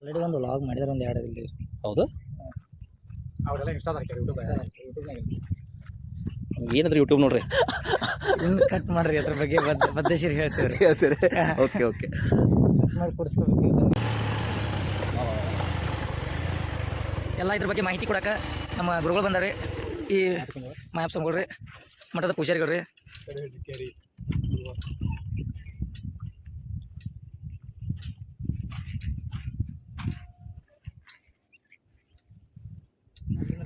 Already ಒಂದು vlog ಮಾಡಿದಾರೆ ಒಂದು 2 ಇಲ್ಲಿ. ಹೌದು ಅವರೆಲ್ಲ ಇನ್ಸ್ಟಾದಾಗ ಹಾಕ್ಯಾರ ಯೂಟ್ಯೂಬ್ನಾಗ ಏನಾದ್ರೂ ಯೂಟ್ಯೂಬ್ ನೋಡ್ರಿ ಇನ್ನು ಕಟ್ ಮಾಡ್ರಿ ಅದ್ರ ಬಗ್ಗೆ ಬದ್ದೇಶ್ವರಿ ಹೇಳ್ತೀವಿ ಹೇಳ್ತೀರಿ. ಓಕೆ ಓಕೆ ಕಟ್ ಮಾಡಿ ಕೊಡಿಸ್ಕೋಬೇಕು ಇದನ್ನು. ಎಲ್ಲ ಇದ್ರ ಬಗ್ಗೆ ಮಾಹಿತಿ ಕೊಡಕ್ಕೆ ನಮ್ಮ ಗುರುಗಳು ಬಂದಾರೆ. ಈ ಮಾಯಪ್ಪ ಸ್ವಾಮಿಗಳ್ರಿ, ಮಠದ ಪೂಜಾರಿಗಳ್ರಿ.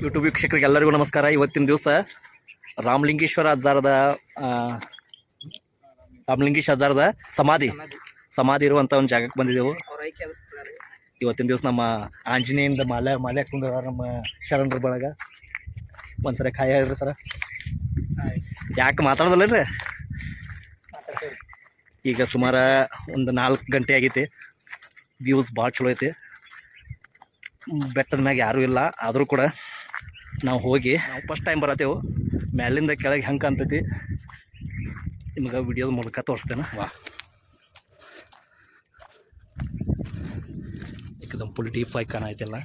ಯೂಟ್ಯೂಬ್ ವೀಕ್ಷಕರಿಗೆ ಎಲ್ಲರಿಗೂ ನಮಸ್ಕಾರ. ಇವತ್ತಿನ ದಿವಸ ರಾಮಲಿಂಗೇಶ್ವರ ಅಜ್ಜಾರದ ಸಮಾಧಿ ಇರುವಂಥ ಒಂದು ಜಾಗಕ್ಕೆ ಬಂದಿದ್ದೆವು. ಇವತ್ತಿನ ದಿವಸ ನಮ್ಮ ಆಂಜನೇಯಿಂದ ಮಾಲೆ ಹಾಕ್ಕೊಂಡು ನಮ್ಮ ಶರಣರ ಬಳಗ. ಒಂದ್ಸರಿ ಕಾಯಿ ಹೇಳ್ರಿ ಸರ, ಯಾಕೆ ಮಾತಾಡೋದಲ್ಲ ರೀ? ಈಗ ಸುಮಾರು ಒಂದು 4 ಗಂಟೆ ಆಗೈತಿ. ವ್ಯೂಸ್ ಭಾಳ ಚಲೋ ಐತಿ. ಬೆಟ್ಟದ ಮ್ಯಾಗ ಯಾರೂ ಇಲ್ಲ, ಆದರೂ ಕೂಡ ನಾವು ಫಸ್ಟ್ ಟೈಮ್ ಬರತ್ತೇವು. ಮ್ಯಾಲಿಂದ ಕೆಳಗೆ ಹೆಂಗೆ ಕಾಣ್ತೈತಿ ನಿಮ್ಗೆ ವಿಡಿಯೋದ ಮೂಲಕ ತೋರಿಸ್ತೇನೆ. ವಾ, ಏಕದಮ್ ಫುಲ್ ಡೀಪ್ ಆಗಿ ಕಾಣೈತಿಲ್ಲ.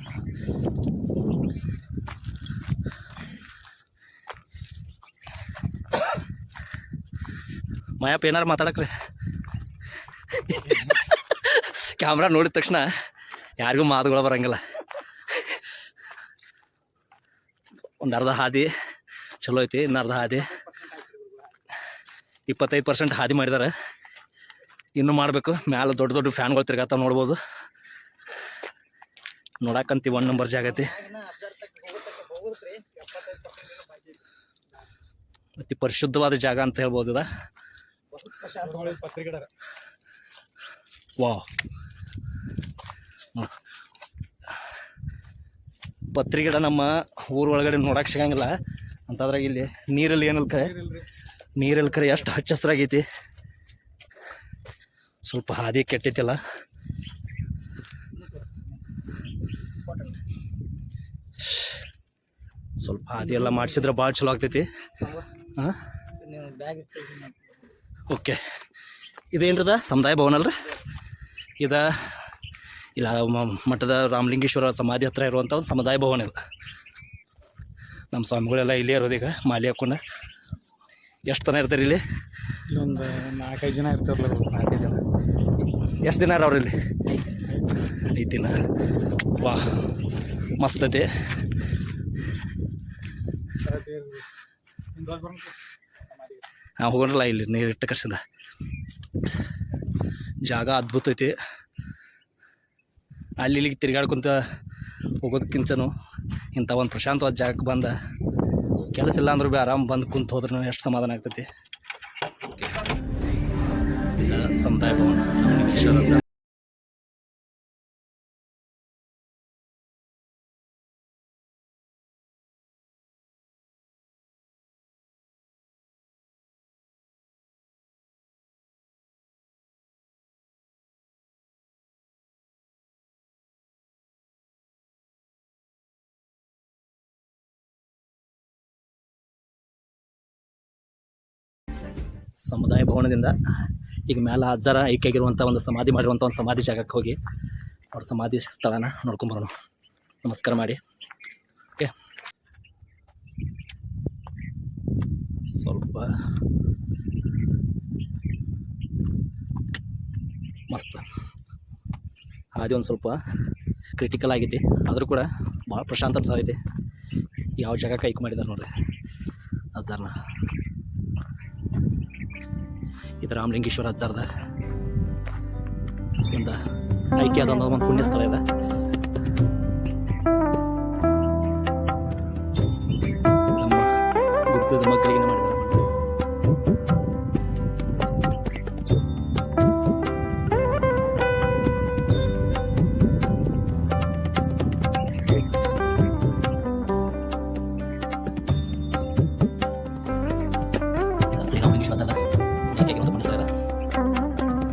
ಮಾಯಪ್ಪ ಏನಾರು ಮಾತಾಡಕ್ರಿ? ಕ್ಯಾಮ್ರಾ ನೋಡಿದ ತಕ್ಷಣ ಯಾರಿಗೂ ಮಾತುಗಳು ಬರಂಗಿಲ್ಲ. ಒಂದು ಅರ್ಧ ಹಾದಿ ಚಲೋ ಐತಿ, ಇನ್ನು ಅರ್ಧ ಹಾದಿ 25% ಹಾದಿ ಮಾಡಿದ್ದಾರೆ. ಇನ್ನೂ ಮಾಡಬೇಕು. ಮ್ಯಾಲೆ ದೊಡ್ಡ ದೊಡ್ಡ ಫ್ಯಾನ್ಗಳು ತಿರ್ಗಾತಾವ, ನೋಡ್ಬೋದು. ನೋಡಕ್ಕಂತೀವಿ 1 ನಂಬರ್ ಜಾಗ ಐತಿ. ಅತಿ ಪರಿಶುದ್ಧವಾದ ಜಾಗ ಅಂತ ಹೇಳ್ಬೋದು ಇದು. ವಾವ್, ಪತ್ರಿ ಗಿಡ ನಮ್ಮ ಊರೊಳಗಡೆ ನೋಡಕ್ಕೆ ಸಿಗಂಗಿಲ್ಲ ಅಂತದ್ರಾಗ ಇಲ್ಲಿ ನೀರಲ್ಲಿ ನೀರಲ್ಲಿ ಕರೆ ಎಷ್ಟು ಹಚ್ಚ ಹಸಿರಾಗೈತಿ. ಸ್ವಲ್ಪ ಹಾದಿ ಕೆಟ್ಟೈತಿಲ್ಲ. ಸ್ವಲ್ಪ ಹಾದಿ ಎಲ್ಲ ಮಾಡಿಸಿದ್ರೆ ಭಾಳ ಚಲೋ ಆಗ್ತೈತಿ. ಹಾಂ, ಓಕೆ. ಇದೇನ್ರದ ಸಮುದಾಯ ಭವನ ಅಲ್ರಿ? ಇಲ್ಲ ಮಠದ ರಾಮಲಿಂಗೇಶ್ವರ ಸಮಾಧಿ ಹತ್ರ ಇರುವಂಥ ಒಂದು ಸಮುದಾಯ ಭವನ ಇದು. ನಮ್ಮ ಸ್ವಾಮಿಗಳೆಲ್ಲ ಇಲ್ಲೇ ಇರೋದೀಗ ಮಾಲಿ ಹಾಕ್ಕೊಂಡು. ಎಷ್ಟು ಜನ ಇರ್ತಾರೆ ಇಲ್ಲಿ? ಇಲ್ಲೊಂದು 4-5 ಜನ ಇರ್ತಾರಲ್ಲ. 4-5 ಜನ. ಎಷ್ಟು ದಿನ ಅವ್ರು ಇಲ್ಲಿ? 5 ದಿನ. ವಾ, ಮಸ್ತ್ ಐತಿ. ಹಾಂ, ಹೋಗೋಣಲ್ಲ. ಇಲ್ಲಿ ನೀರು ಇಟ್ಟ ಕರ್ಸಿಂದ ಜಾಗ ಅದ್ಭುತ ಐತಿ. ಅಲ್ಲಿ ಇಲ್ಲಿಗೆ ತಿರ್ಗಾಡ್ಕೊಂತ ಹೋಗೋದಕ್ಕಿಂತನೂ ಇಂಥ ಒಂದು ಪ್ರಶಾಂತವಾದ ಜಾಗಕ್ಕೆ ಬಂದ ಕೆಲಸ ಇಲ್ಲ ಅಂದ್ರೂ ಭೀ ಆರಾಮ್ ಬಂದು ಕುಂತು ಹೋದ್ರೂ ಎಷ್ಟು ಸಮಾಧಾನ ಆಗ್ತೈತಿ. ಸಮುದಾಯ ಭವನ ರಾಮಲಿಂಗೇಶ್ವರ. ಸಮುದಾಯ ಭವನದಿಂದ ಈಗ ಮೇಲೆ ಅಜ್ಜರ ಐಕ್ಯಾಗಿರುವಂಥ ಒಂದು ಸಮಾಧಿ ಮಾಡಿರುವಂಥ ಒಂದು ಸಮಾಧಿ ಜಾಗಕ್ಕೆ ಹೋಗಿ ಅವ್ರ ಸಮಾಧಿ ಸ್ಥಳನ ನೋಡ್ಕೊಂಬರೋಣ. ನಮಸ್ಕಾರ ಮಾಡಿ. ಓಕೆ, ಸ್ವಲ್ಪ ಮಸ್ತ್ ಹಾದಿ ಒಂದು ಸ್ವಲ್ಪ ಕ್ರಿಟಿಕಲ್ ಆಗೈತಿ, ಆದರೂ ಕೂಡ ಭಾಳ ಪ್ರಶಾಂತ ಅನ್ಸೈತಿ. ಯಾವ ಜಾಗಕ್ಕೆ ಐಕ್ ಮಾಡಿದ್ದಾರೆ ನೋಡ್ರಿ ಅಜ್ಜಾರನ್ನ. ಇದು ರಾಮಲಿಂಗೇಶ್ವರ ಅಜ್ಜಾರದ ಒಂದು ಐಕ್ಯಾದ ಒಂದು ಪುಣ್ಯ ಸ್ಥಳ ಇದೆ. ನಮ್ಮ ಗುಡ್ಡದ ಮಕ್ಕಳಿಗೆ ಮಾಡಿದ್ದಾರೆ.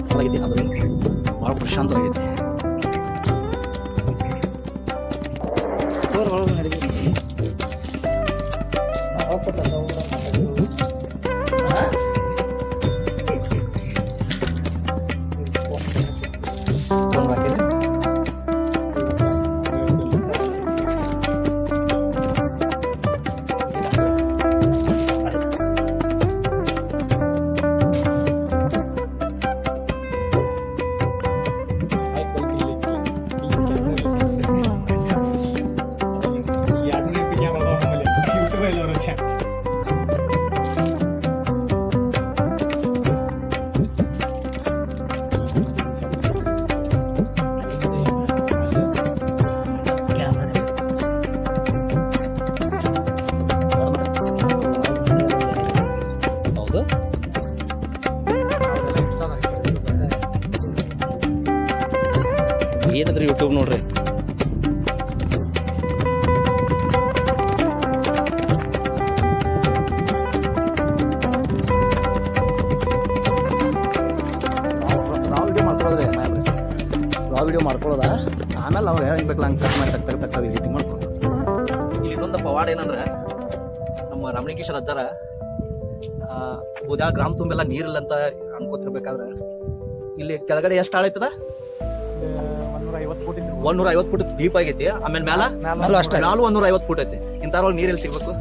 ಸ್ಥಳವಾಗಿದೆ, ಅದು ಭಾಳ ಪ್ರಶಾಂತವಾಗೈತಿ. ನೋಡ್ರಿ. ವಿಡಿಯೋ ಮಾಡ್ಕೊಳ್ಳೋದ ಆಮೇಲೆ ಅವಾಗ ಹೆಂಗೆ ಬೇಕಲ್ಲ ಹಂಗೆ ಕಟ್ ಮಾಡಿ ತಕ್ಕ ಈ ರೀತಿ ಮಾಡ್ಕೊಂಡು. ಇಲ್ಲಿ ಇನ್ನೊಂದು ಪವಾಡ ಏನಂದ್ರೆ ನಮ್ಮ ರಮಣಿಕೇಶ್ವರ ಅಜ್ಜಾರ ಬುದ್ಯಾ ಗ್ರಾಮ ತುಂಬೆಲ್ಲ ನೀರಿಲ್ಲ ಅಂತ ಅನ್ಕೋತಿರ್ಬೇಕಾದ್ರೆ ಇಲ್ಲಿ ಕೆಳಗಡೆ ಎಷ್ಟು ಆಳೈತದ 150 ಫುಟ್ ಡೀಪ್ ಆಗೈತಿ. ಆಮೇಲೆ ಮೇಲೂ ಅಷ್ಟೇ. 150 ಫುಟ್ ಐತಿ. ಇಂಥವ್ರೊಳಗೆ ನೀರಲ್ಲಿ ಸಿಗ್ಬೇಕು.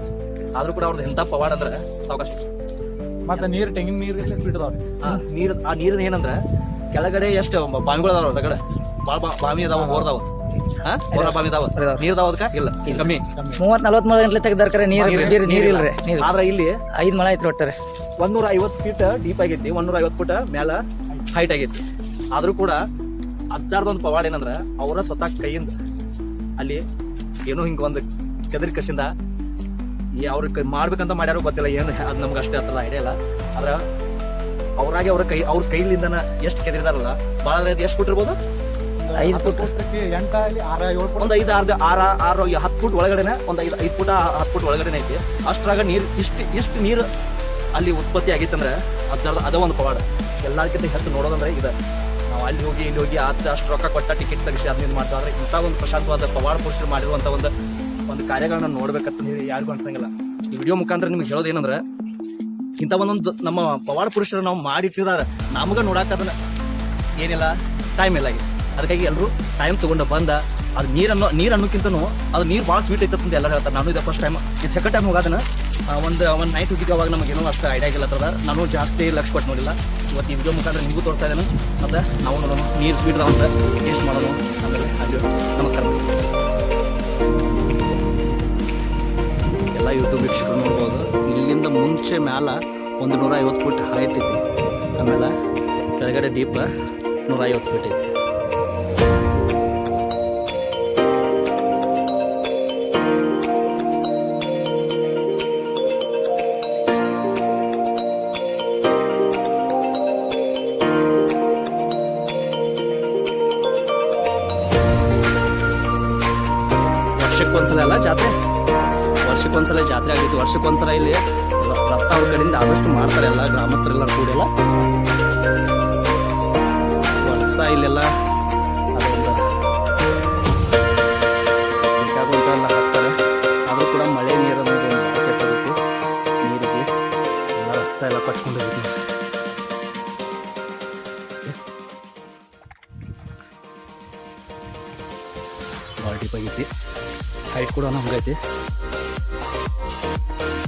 ಆದ್ರೂ ಕೂಡ ಅವ್ರದ್ದು ಎಂಥ ಪವಾಡ ಅಂದ್ರೆ ಸಾವಕಾಶ. ಮತ್ತೆ ನೀರು ತೆಂಗಿನ ನೀರಲ್ಲಿ ಸ್ಪೀಡ್ ಅದಾವ್ರಿ. ಆ ನೀರಿನ ಏನಂದ್ರೆ ಕೆಳಗಡೆ ಎಷ್ಟು ಬಾವಿಗಳು ಅದಾವ, ಹೊರಗಡೆ ಬಾವಿ ಅದಾವ, ಬೋರ್ದಾವ, ಬಾವಿ ಅದಾವ, ನೀರ್ ಅದಾವ, ಅದಕ್ಕೆ ಇಲ್ಲ ಕಮ್ಮಿ 30-40 ಮಳೆ ಗಂಟ್ಲೆ ತೆಗ್ದಾರ ನೀರ್ ಇಲ್ರಿ. ಆದ್ರೆ ಇಲ್ಲಿ 5 ಮಳೆ ಐತ್ರಿ ಒಟ್ಟಾರೆ. 150 ಫೀಟ್ ಡೀಪ್ ಆಗೈತಿ, 150 ಫುಟ್ ಮ್ಯಾಲ ಹೈಟ್ ಆಗೈತಿ. ಆದ್ರೂ ಕೂಡ ಅಜ್ಜಾರ್ದೊಂದು ಪವಾಡ ಏನಂದ್ರ ಅವರ ಸ್ವತಃ ಕೈಯಿಂದ ಅಲ್ಲಿ ಏನೋ ಹಿಂಗ ಒಂದು ಕೆದರಿ ಕಸಿಂದ ಅವ್ರ ಮಾಡ್ಬೇಕಂತ ಮಾಡ್ಯಾರೋ ಗೊತ್ತಿಲ್ಲ, ಏನು ಅದು ನಮ್ಗೆ ಅಷ್ಟೇ ಹತ್ತದ ಐಡಿಯಾ ಇಲ್ಲ. ಆದ್ರ ಅವ್ರಾಗೆ ಅವ್ರ ಕೈಲಿಂದನ ಎಷ್ಟು ಕೆದರಿದಾರಲ್ಲ ಭಾಳ ಎಷ್ಟು ಫುಟ್ ಇರ್ಬೋದು? 5 ಫುಟ್, 1 5 6 6 10 ಫುಟ್ ಒಳಗಡೆನೆ, ಒಂದು 5 ಫುಟ್ 10 ಫುಟ್ ಒಳಗಡೆನೆ ಐತಿ. ಅಷ್ಟ್ರಾಗ ನೀರು ಇಷ್ಟು ನೀರು ಅಲ್ಲಿ ಉತ್ಪತ್ತಿ ಆಗೈತಂದ್ರೆ ಅದ ಒಂದು ಪವಾಡ. ಎಲ್ಲಾರ್ಕಿಂತ ಹೆಚ್ಚು ನೋಡೋದಂದ್ರೆ ಇದೆ. ನಾವು ಅಲ್ಲಿ ಹೋಗಿ ಇಲ್ಲಿ ಹೋಗಿ ಅಷ್ಟು ರೊಕ್ಕ ಕೊಟ್ಟ ಟಿಕೆಟ್ ತೆಗಿಸಿ ಅದನ್ನ ಮಾಡ್ತಾರೆ. ಇಂಥ ಒಂದು ಪ್ರಶಾಂತವಾದ ಪವಾಡ ಪುರುಷರು ಮಾಡಿರುವಂಥ ಒಂದು ಕಾರ್ಯಗಳನ್ನ ನೋಡ್ಬೇಕಂತ ನೀವು ಯಾರಿಗೂ ಅನ್ಸಂಗಿಲ್ಲ. ಈ ವಿಡಿಯೋ ಮುಖಾಂತರ ನಿಮ್ಗೆ ಹೇಳೋದೇನಂದ್ರೆ ಇಂಥ ಒಂದೊಂದು ನಮ್ಮ ಪವಾಡ ಪುರುಷರು ನಾವು ಮಾಡಿಟ್ಟಿದ್ದಾರೆ. ನಮ್ಗೆ ನೋಡಕ್ಕೆ ಅದನ್ನ ಏನಿಲ್ಲ, ಟೈಮ್ ಇಲ್ಲ. ಅದಕ್ಕಾಗಿ ಎಲ್ಲರೂ ಟೈಮ್ ತೊಗೊಂಡು ಬಂದ ಅದು ನೀರು ಅನ್ನೋಕ್ಕಿಂತನೂ ಅದು ನೀರು ಭಾಳ ಸ್ವೀಟ್ ಐತೆ ಅಂತ ಎಲ್ಲ ಹೇಳ್ತಾರೆ. ನಾನು ಇದು ಫಸ್ಟ್ ಟೈಮ್, ಇದು ಸೆಕೆಂಡ್ ಟೈಮ್ ಹೋಗೋದನ್ನ ಒಂದು ನೈಟ್ ಹೋಗಿದ್ದು. ಅವಾಗ ನಮಗೇನೋ ಅಷ್ಟು ಐಡಿಯಾ ಆಗಿಲ್ಲ ಅದ. ನಾನು ಜಾಸ್ತಿ ಲಕ್ಷ ಕೊಟ್ಟು ನೋಡಿಲ್ಲ. ಇವತ್ತು ಈ ವಿಡಿಯೋ ಮುಖಾಂತರ ನಿಮಗೂ ತೋರಿಸ್ತಾ ಇದ್ದೇನೆ. ಮತ್ತು ನಾವು ನೋಡೋಣ ನೀರು ಸ್ವೀಟ್ ಅದಾವ ಅಂತ ಟೇಸ್ಟ್ ಮಾಡೋಣ. ಆಮೇಲೆ ಅಲ್ಲಿ ನಮಸ್ಕಾರ. ಎಲ್ಲ ಯೂಟ್ಯೂಬ್ ವೀಕ್ಷಕರು ನೋಡ್ಬೋದು. ಇಲ್ಲಿಂದ ಮುಂಚೆ ಮ್ಯಾಲ 150 ಫುಟ್ ಹೈಟ್ ಐತಿ. ಆಮೇಲೆ ಕೆಳಗಡೆ ಡೀಪ್ 150 ಫೀಟ್ ಐತಿ. ವರ್ಷಕ್ಕೊಂದ್ಸಲ ಅಲ್ಲ ಜಾತ್ರೆ, ವರ್ಷಕ್ಕೊಂದ್ಸಲ ಜಾತ್ರೆ ಆಗಿತ್ತು. ವರ್ಷಕ್ಕೊಂದ್ಸಲ ಇಲ್ಲಿ ರಸ್ತಾ ಅವ್ರ ಕಡೆಯಿಂದ ಆದಷ್ಟು ಮಾಡ್ತಾರೆ. ಎಲ್ಲ ಗ್ರಾಮಸ್ಥರೆಲ್ಲ ಕೂಡಿಲ್ಲ ವರ್ಷ ಇಲ್ಲೆಲ್ಲ ಅದೊಂದು ಬೇಕಾಗುವಂತೆಲ್ಲ ಹಾಕ್ತಾರೆ. ಆದರೂ ಕೂಡ ಮಳೆ ನೀರನ್ನು ಕೆಟ್ಟೋಗುತ್ತೆ. ನೀರಿಗೆ ಎಲ್ಲ ರಸ್ತೆ ಎಲ್ಲ ಕಟ್ಕೊಂಡಿರ್ತೀವಿ. ಭಾಳ ಡೀಪ್ ಆಗೈತಿ. ಹೈಟ್ ಕೂಡ ನಮ್ಗೈತಿ.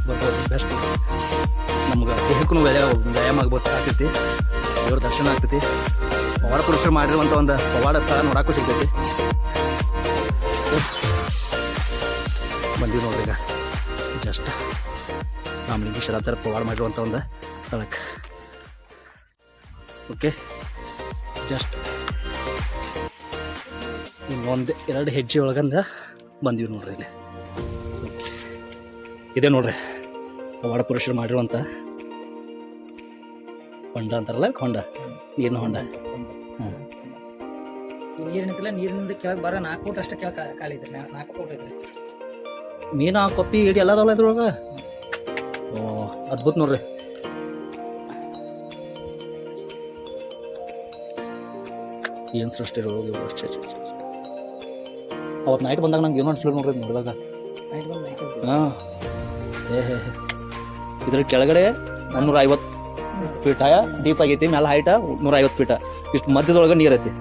ಬರ್ಬೋದು, ಬೆಸ್ಟ್. ನಮ್ಗೆ ದೇಹಕ್ಕೂ ವ್ಯಾಯಾಮ ಆಗ್ತೈತಿ. ದೇವ್ರ ದರ್ಶನ ಆಗ್ತೈತಿ. ಪವಾಡ ಪುರುಷರು ಮಾಡಿರುವಂಥ ಒಂದು ಪವಾಡ ಸ್ಥಳ ನೋಡಕ್ಕೂ ಸಿಗ್ತೈತಿ. ಬಂದೀವಿ ನೋಡ್ರಿ ಈಗ ಜಸ್ಟ್ ರಾಮಲಿಂಗೇಶ್ವರ ಹತ್ರ ಪವಾಡ ಮಾಡಿರುವಂಥ ಒಂದು ಸ್ಥಳಕ್ಕೆ. ಓಕೆ, ಜಸ್ಟ್ ಒಂದು 2 ಹೆಜ್ಜೆ ಒಳಗಂದ ಬಂದೀವಿ ನೋಡ್ರಿ ಇಲ್ಲಿ. ಓಕೆ, ಇದೇ ನೋಡ್ರಿ ಪವಾಡ ಪುರುಷರು ಮಾಡಿರುವಂಥ ಹೊಂಡ ಅಂತಾರಲ್ಲ, ಹೊಂಡ, ನೀರಿನ ಹೊಂಡ. ಹಾಂ, ಈ ನೀರಿನಿಂದ ಕೆಳಗೆ ಬರೋ 4 ಫುಟ್ ಅಷ್ಟೇ ಕೆಳಗೆ ಖಾಲಿ ಐತ್ರಿ. 4 ಫುಟ್ ಐತ್ರಿ. ಮೀನು, ಕೊಪ್ಪಿ, ಇಡಿ ಎಲ್ಲ ಅದಾವಲ್ಲ ಇದ್ರೊಳಗೆ. ಓ, ಅದ್ಭುತ ನೋಡ್ರಿ. ಏನು ಸೃಷ್ಟಿ ಇರೋದು. ಅವತ್ತು ನೈಟ್ ಬಂದಾಗ ನಂಗೆ ಏನೋ ಅನ್ಸ್ಲಿಲ್ಲ ನೋಡ್ರಿ ನೋಡಿದಾಗ. ಹಾಂ, ಇದ್ರ ಕೆಳಗಡೆ 150 ಫೀಟ್ ಡೀಪ್ ಆಗೈತಿ. ಮ್ಯಾಲೆ ಹೈಟ 150 ಫೀಟ. ಇಷ್ಟು ಮಧ್ಯದೊಳಗೆ ನೀರು ಐತಿ.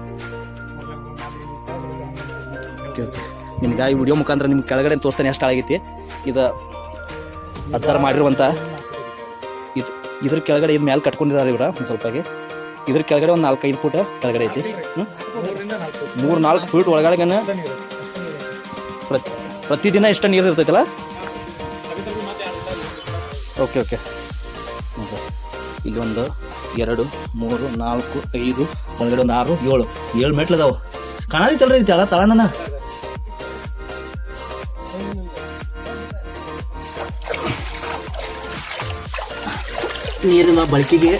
ಓಕೆ ಓಕೆ, ನಿಮ್ಗೆ ಈ ವಿಡಿಯೋ ಮುಖಾಂತರ ನಿಮ್ಗೆ ಕೆಳಗಡೆ ತೋರಿಸ್ತಾನೆ ಎಷ್ಟು ಆಗೈತಿ. ಇದು ಅಜ್ಜಾರ ಮಾಡಿರುವಂಥ ಇದ್ರ ಕೆಳಗಡೆ ಇದು ಮೇಲೆ ಕಟ್ಕೊಂಡಿದ್ದಾರೆ ಇವ್ರ ಒಂದು ಸ್ವಲ್ಪಾಗಿ. ಇದ್ರ ಕೆಳಗಡೆ ಒಂದು 4-5 ಫೂಟ್ ಕೆಳಗಡೆ ಐತಿ. 3-4 ಫೀಟ್ ಒಳಗಡೆ ಪ್ರತಿದಿನ ಇಷ್ಟ ನೀರು ಇರ್ತೈತಲ್ಲ. ಓಕೆ ಓಕೆ, ಇಲ್ಲಿ 1 2 3 4 5 ಒಳಗಡೆ ಒಂದು 6 7 ಮೆಟ್ಲು ಅದಾವ. ಕಾಣದಿತ್ತಲ್ರಿ ತಳ ತಳನ. ನೀರಿನ ಬಳಕೆಗೆ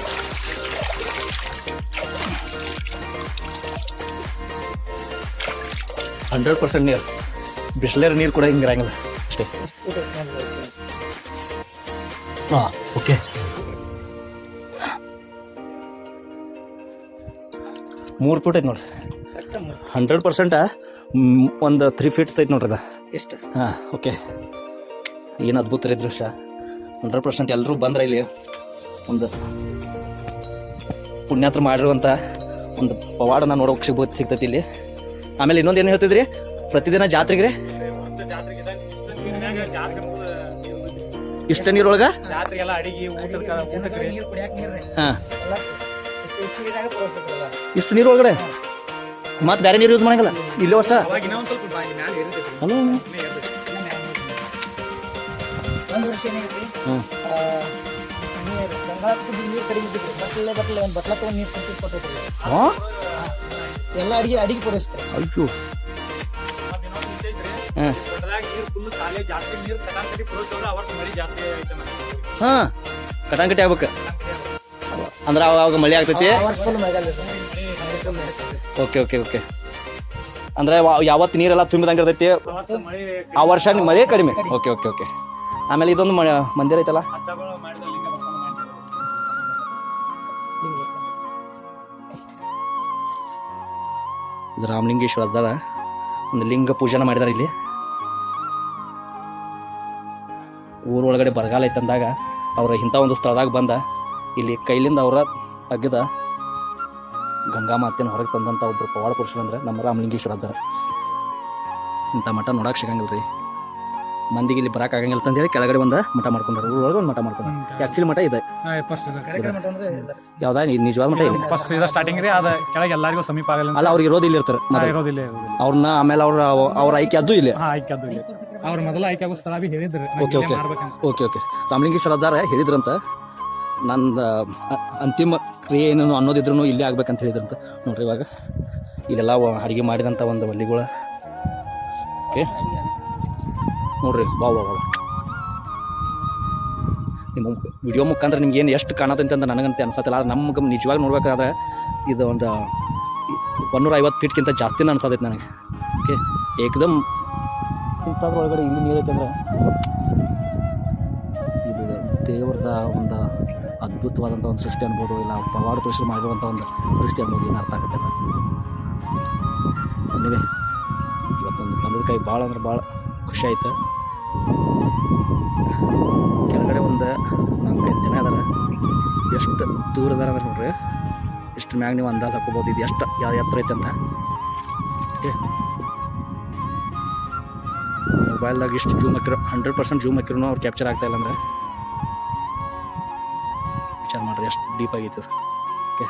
100% ನೀರು, ಬಿಸ್ಲೇರ್ ನೀರು ಕೂಡ ಹಿಂಗಿರಂಗಿಲ್ಲ ಅಷ್ಟೇ. ಹಾಂ ಓಕೆ. ಮೂರು ಫೀಟ್ ಐತೆ ನೋಡ್ರಿ. 100% ಒಂದು 3 ಫೀಟ್ಸ್ ಐತೆ ನೋಡ್ರಿ ಅದ. ಎಷ್ಟು? ಹಾಂ ಓಕೆ. ಏನು ಅದ್ಭುತ ರೀ ದೃಶ್ಯ. 100% ಎಲ್ಲರೂ ಬಂದ್ರೆ ಇಲ್ಲಿ ಒಂದು ಪುಣ್ಯಾತ್ರ ಮಾಡಿರುವಂಥ ಒಂದು ಪವಾಡನ ನೋಡೋಕೆ ಸಿಗ್ತೈತಿ ಇಲ್ಲಿ. ಆಮೇಲೆ ಇನ್ನೊಂದು ಏನು ಹೇಳ್ತಿದ್ರಿ, ಪ್ರತಿದಿನ ಜಾತ್ರೆಗೆ ರೀ ಇಷ್ಟ ನೀರೊಳಗೆ ಜಾತ್ರೆಗೆಲ್ಲ ಅಡಿಗೆ ಊಟಕ್ಕೆ ನೀರು ಕುಡಿಯಾಕ ನೀರು ಹಾಂ ಎಲ್ಲ ಇಷ್ಟು ನೀರಾಗ ಪೂರೈಸ್ತೈತ್ರಲ್ಲ. ಇಷ್ಟು ನೀರು ಒಳಗಡೆ ಮತ್ತೆ ಬೇರೆ ನೀರು ಯೂಸ್ ಮಾಡಂಗಿಲ್ಲ ಇಲ್ಲೇ ಅಷ್ಟ. ಅವಾಗ ಇನ್ನೊಂದು ಸ್ವಲ್ಪ ಮ್ಯಾಲೆ ಇರ್ತೈತಿ. ಹಲೋ ಒಂದು ವರ್ಷ ಏನಾಗೈತಿ, ಹ್ಞೂ ನೀರು ಗಂಗಾಳ ನೀರು ಕಡಿಮೆ ಇದ್ದಿದ್ರು ಬಟ್ಲೆ ಒಂದು ಬಟ್ಲ ತೊಗೊಂಡು ನೀರು ಕುಂತು ಕೊಟ್ಟಿದ್ರು. ಹಾಂ ಎಲ್ಲ ಅಡಿಗೆ ಪೂರೈಸ್ತಾರೆ. ಅಯ್ಯೋ ಮತ್ತೆ ಇನ್ನೊಂದು ವಿಶೇಷ ರೀ, ಹಾಂ ದೊಡ್ಡದಾಗಿ ನೀರು ಫುಲ್ ಖಾಲಿ ಜಾಸ್ತಿ ನೀರು ಕಟಾಕಟಿ ಪೂರೈಸೋದ್ರೆ ಅವರ್ಸ್ ಮಳೆ ಜಾಸ್ತಿ ಐತೆ ನಮ್ಗೆ. ಹಾಂ ಕಟಾಂಕಟಿ ಆಗ್ಬೇಕು ಅಂದ್ರೆ ಅವಾಗ ಮಳೆ ಆಗ್ತೈತಿ. ವರ್ಷ ಫುಲ್ ಮಳೆಗಾಲ ಓಕೆ ಓಕೆ ಓಕೆ. ಅಂದ್ರೆ ಯಾವತ್ತು ನೀರೆಲ್ಲ ತುಂಬಿದಂಗೆ ಇರ್ತೈತಿ ಅವತ್ತು ಮಳೆ ಆ ವರ್ಷ ಮಳೆ ಕಡಿಮೆ. Okay okay okay. ಆಮೇಲೆ ಇದೊಂದು ಮಂದಿರ ಐತಲ್ಲ, ಹಚ್ಚಗಳು ಮಾಡಿದ ಲಿಂಗ ದರ್ಶನ ಮಾಡ್ತಾರೆ. ಇದು ರಾಮಲಿಂಗೇಶ್ವರ ಅಜ್ಜಾರ ಒಂದು ಲಿಂಗ ಪೂಜನ ಮಾಡಿದಾರೆ ಇಲ್ಲಿ. ಊರೊಳಗಡೆ ಬರಗಾಲ ಐತಂದಾಗ ಅವ್ರ ಇಂಥ ಒಂದು ಸ್ಥಳದಾಗ ಬಂದ ಇಲ್ಲಿ ಕೈಲಿಂದ ಅವರ ಅಗ್ಗದ ಗಂಗಾ ಮಾತೆಯನ್ನು ಹೊರಗೆ ತಂದಂಥ ಒಬ್ಬರು ಪವಾಡ ಪುರುಷರು ಅಂದ್ರೆ ನಮ್ಮ ರಾಮಲಿಂಗೇಶ್ವರ ಅಜ್ಜಾರ. ಇಂಥ ಮಠ ನೋಡಕ್ಕೆ ಸಿಗಂಗಿಲ್ಲ ರೀ ಮಂದಿಗೆ, ಇಲ್ಲಿ ಬರಕ್ಕೆ ಆಗಂಗಿಲ್ಲ ಅಂತಂದೇಳಿ ಕೆಳಗಡೆ ಒಂದು ಮಠ ಮಾಡ್ಕೊಂಡ್ರು, ಊರೊಳಗೆ ಒಂದು ಮಠ ಮಾಡ್ಕೊಂಡ್ರು. ಆ್ಯಕ್ಚುಲಿ ಮಠ ಇದೆ ಕಾರ್ಯಕ್ರಮ ಅಂದ್ರೆ ಯಾವ್ದಾ ನಿಜವಾದ ಮಠ ಇಲ್ಲ. ಫಸ್ಟ್ ಇದು ಸ್ಟಾರ್ಟಿಂಗ್ ರೀ, ಅದ ಕೆಳಗೆ ಎಲ್ಲರಿಗೂ ಸಮೀಪ ಆಗಲ್ಲ ಅಲ್ಲ ಅವ್ರಿಗೆ ಇರೋದು ಇಲ್ಲಿ ಇರ್ತಾರೆ ಮೊದಲು. ಇರೋದಿಲ್ಲ ಅವ್ರನ್ನ ಆಮೇಲೆ ಅವ್ರ ಆಯ್ಕೆ ಅದು ಇಲ್ಲಿ. ಹಾಂ ಆಯ್ಕೆ ಅದು ಅವ್ರ ಮೊದಲ ಆಯ್ಕೆ ಆಗೋ ಸ್ಥಳ ಬಿ ಹೇಳಿದ್ರು okay okay okay okay. Ramalingeshwara ಅಜ್ಜಾರ ಹೇಳಿದ್ರಂತ ನಂದು ಅಂತಿಮ ಕ್ರಿಯೆ ಏನೇನು ಅನ್ನೋದಿದ್ರು ಇಲ್ಲೇ ಆಗ್ಬೇಕಂತ ಹೇಳಿದ್ರಂತ. ನೋಡ್ರಿ ಇವಾಗ ಇಲ್ಲೆಲ್ಲ ಅಡುಗೆ ಮಾಡಿದಂಥ ಒಂದು ಒಲ್ಲಿಗಳು. ಓಕೆ ನೋಡ್ರಿ ವಾ ವಾ ವಾ. ನಿಮ್ಮ ವಿಡಿಯೋ ಮುಖಾಂತರ ನಿಮ್ಗೆ ಏನು ಎಷ್ಟು ಕಾಣತೈತೆ ಅಂತ ನನಗಂತ ಅನ್ಸತ್ತಿಲ್ಲ. ಆದ್ರೆ ನಮ್ಗೆ ನಿಜವಾಗಿ ನೋಡ್ಬೇಕಾದ್ರೆ ಇದು ಒಂದು 150 ಫೀಟ್ಗಿಂತ ಜಾಸ್ತಿನ ಅನ್ಸತೈತೆ ನನಗೆ. ಓಕೆ ಏಕದಮ್ ಇಂಥದ್ರ ಒಳಗಡೆ ಇಲ್ಲಿ ನೀರೈತೆ ಅಂದ್ರೆ ಇದು ದೇವ್ರದ ಒಂದು ಅದ್ಭುತವಾದಂಥ ಒಂದು ಸೃಷ್ಟಿ ಅನ್ಬೋದು, ಇಲ್ಲ ಪವಾಡ ಪುರುಷರು ಮಾಡಿರುವಂಥ ಒಂದು ಸೃಷ್ಟಿ ಅನ್ಬೋದು. ಏನು ಅರ್ಥ ಆಗುತ್ತೆ ನೀವೇ ಇವತ್ತೊಂದು ಬಂದದ ಕೈ ಭಾಳ ಅಂದ್ರೆ ಭಾಳ ಖುಷಿ ಆಯ್ತು. ಕೆಳಗಡೆ ಒಂದು 4-5 ಜನ ಅದಾರ. ಎಷ್ಟು ದೂರ ಅದಾರ ಅಂದ್ರೆ ನೋಡ್ರಿ, ಎಷ್ಟು ಮ್ಯಾಗ ನೀವು ಅಂದಾಜು ಹಾಕೋಬೋದು ಇದು ಎಷ್ಟು ಯಾವ ಎತ್ತರ ಐತೆ ಅಂತ. ಓಕೆ ಮೊಬೈಲ್ದಾಗ ಇಷ್ಟು ಜೂಮ್ ಹಾಕಿರೋ 100% ಜೂಮ್ ಹಾಕಿರೋ ಅವ್ರು ಕ್ಯಾಪ್ಚರ್ ಆಗ್ತಾ ಇಲ್ಲ ಅಂದ್ರೆ ವಿಚಾರ ಮಾಡ್ರಿ ಎಷ್ಟು ಡೀಪ್ ಆಗೈತೆ. ಓಕೆ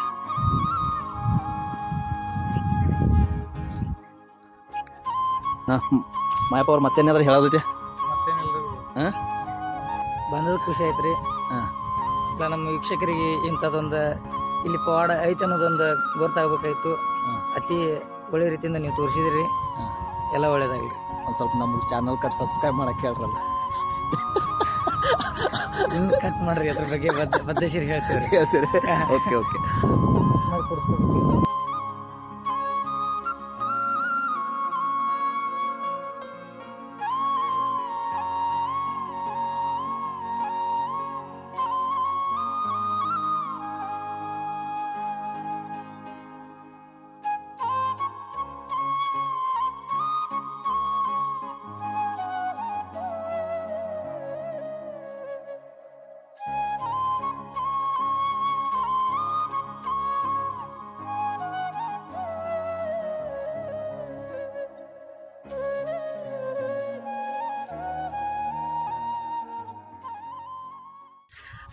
ಹಾಂ ಮಾಯಪ್ಪ ಅವ್ರು ಮತ್ತೇನಾದ್ರೂ ಹೇಳೋದೈತೆ? ಹಾಂ ಬಂದದ ಖುಷಿ ಆಯ್ತು ರೀ. ಹಾಂ ಇಲ್ಲ ನಮ್ಮ ವೀಕ್ಷಕರಿಗೆ ಇಂಥದ್ದೊಂದು ಇಲ್ಲಿ ಪವಾಡ ಐತೆ ಅನ್ನೋದೊಂದು ಗೊತ್ತಾಗಬೇಕಾಯ್ತು. ಅತಿ ಒಳ್ಳೆ ರೀತಿಯಿಂದ ನೀವು ತೋರಿಸಿದ್ರಿ, ಹಾಂ ಎಲ್ಲ ಒಳ್ಳೇದಾಗಲಿ. ಒಂದು ಸ್ವಲ್ಪ ನಮ್ಮ ಚಾನಲ್ ಕಟ್ ಸಬ್ಸ್ಕ್ರೈಬ್ ಮಾಡಕ್ಕೆ ಹೇಳ್ರಲ್ಲ. ಇನ್ನು ಕಟ್ ಮಾಡ್ರಿ, ಅದ್ರ ಬಗ್ಗೆ ಬದ್ದೇಶ್ವರಿ ಹೇಳ್ತೀವಿ ರೀ. ಹೇಳ್ತೀರಿ? Okay okay. ಕೊಡಿಸ್ಕೊಡ್ಬೇಕು.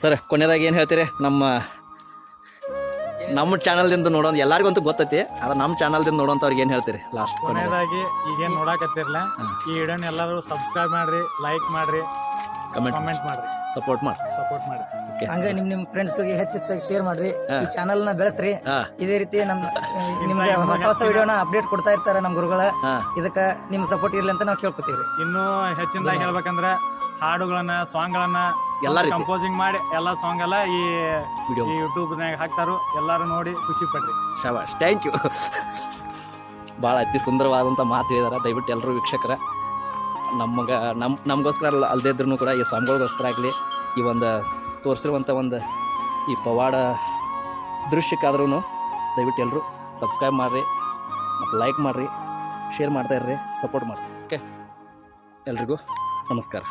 ಸರ್ ಕೊನೆಯದಾಗಿ ಏನು ಹೇಳ್ತೀರಿ? ನಮ್ಮ ಚಾನಲ್ದಿಂದ ನೋಡೋದು ಎಲ್ಲರಿಗಂತೂ ಗೊತ್ತೈತಿ, ಆದ್ರೆ ನಮ್ಮ ಚಾನಲ್ದಿಂದ ನೋಡೋಂಥವ್ರಿಗೆ ಏನು ಹೇಳ್ತೀರಿ ಲಾಸ್ಟ್? ಕೊನೆಯದಾಗಿ ಈಗೇನು ನೋಡಕತ್ತಿರಲ್ಲ, ಈ ವಿಡಿಯೋನ ಎಲ್ಲರೂ ಸಬ್ಸ್ಕ್ರೈಬ್ ಮಾಡ್ರಿ, ಲೈಕ್ ಮಾಡ್ರಿ, ಕಮೆಂಟ್ ಮಾಡ್ರಿ, ಸಪೋರ್ಟ್ ಮಾಡ್ರಿ. ಹಂಗ ನಿಮ್ ಫ್ರೆಂಡ್ಸ್ಗೆ ಹೆಚ್ಚೆಚ್ಚಾಗಿ ಶೇರ್ ಮಾಡ್ರಿ. ಈ ಚಾನಲ್ ನ ಬೆಳೆಸ್ರಿ. ಇದೇ ರೀತಿ ನಿಮ್ಗೆ ಹೊಸ ವಿಡಿಯೋನ ಅಪ್ಡೇಟ್ ಕೊಡ್ತಾ ಇರ್ತಾರೆ ನಮ್ಮ ಗುರುಗಳ. ಇದಕ್ಕ ನಿಮ್ ಸಪೋರ್ಟ್ ಇರ್ಲಿ ಅಂತ ನಾವು ಕೇಳ್ಕೊತೀವಿ. ಇನ್ನು ಹೆಚ್ಚಿನದಾಗಿ ಹೇಳ್ಬೇಕಂದ್ರೆ ಹಾಡುಗಳನ್ನ, ಸಾಂಗ್ಗಳನ್ನ ಎಲ್ಲ ಕಂಪೋಸಿಂಗ್ ಮಾಡಿ ಎಲ್ಲ ಸಾಂಗ್ ಎಲ್ಲ ಈ ಯೂಟ್ಯೂಬ್ನಾಗ ಹಾಕ್ತಾರೋ, ಎಲ್ಲರೂ ನೋಡಿ ಖುಷಿ ಪಡ್ರಿ. ಶಾಬಾಷ್, ಥ್ಯಾಂಕ್ ಯು. ಭಾಳ ಅತಿ ಸುಂದರವಾದಂಥ ಮಾತು ಹೇಳಿದಾರೆ. ದಯವಿಟ್ಟು ಎಲ್ಲರೂ ವೀಕ್ಷಕರ ನಮಗೋಸ್ಕರ ಅಲ್ಲದೇ ಇದ್ರೂ ಕೂಡ ಈ ಸ್ವಾಮಿಗಳಿಗೋಸ್ಕರ ಆಗಲಿ ಈ ಒಂದು ತೋರಿಸಿರುವಂಥ ಒಂದು ಈ ಪವಾಡ ದೃಶ್ಯಕ್ಕಾದ್ರೂ ದಯವಿಟ್ಟು ಎಲ್ಲರೂ ಸಬ್ಸ್ಕ್ರೈಬ್ ಮಾಡಿರಿ ಮತ್ತು ಲೈಕ್ ಮಾಡಿರಿ, ಶೇರ್ ಮಾಡ್ತಾಯಿರ್ರಿ, ಸಪೋರ್ಟ್ ಮಾಡಿರಿ. ಓಕೆ, ಎಲ್ರಿಗೂ ನಮಸ್ಕಾರ.